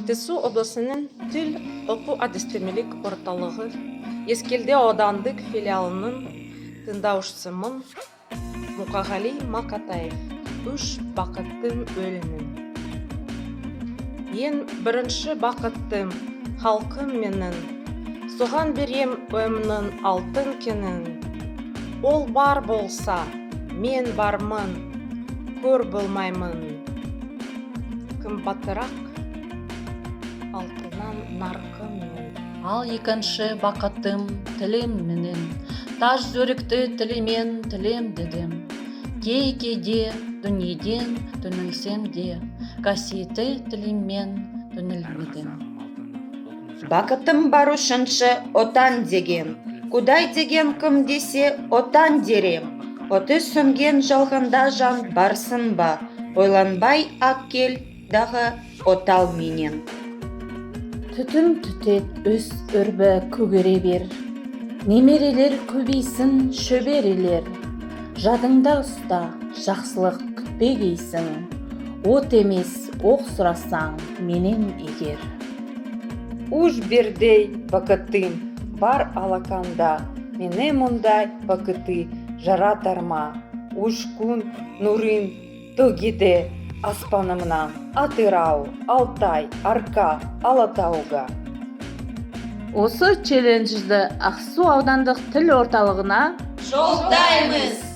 Жетісу облысының тіл оқу әдістемелік орталығы Ескелді аудандық филиалының тыңдаушысымын. Мұқағали Мақатаев. Үш бақыттым өлінің. Ең бірінші бақыттым халқым менің. Соған берем өмнің алтын кенін. Ол бар болса, мен бармын, көр болмаймын. Қымбатырақ алтыннан нарқым мен. Ал екінші бақыттым тілім менен. Таж зөрікті тілімен тілем дедім. Кейде дүниеден түнілсем де, қасиетті тіліммен түнілмедім. Бақытым бар үшінші отан деген. Кудай деген кім десе отан дерем. Оты сөнген жалғанда жан барсын ба, ойланбай ақ кел дағы отал менен. Түтін түтет өс үрбі көгере бер. Немерелер көбейсін шөберелер. Жадыңда ұста, жақсылық күтпегейсің. От емес, оқ сұрасаң, менен егер. Уж бердей бақытым бар алақанда, мене мұндай бақыты жаратарма. Уж күн нұрын төгеді аспанымнан, Атырау, Алтай, Арқа, Алатауға. Осы челленджді Ақсу аудандық тіл орталығына Жолдаймыз!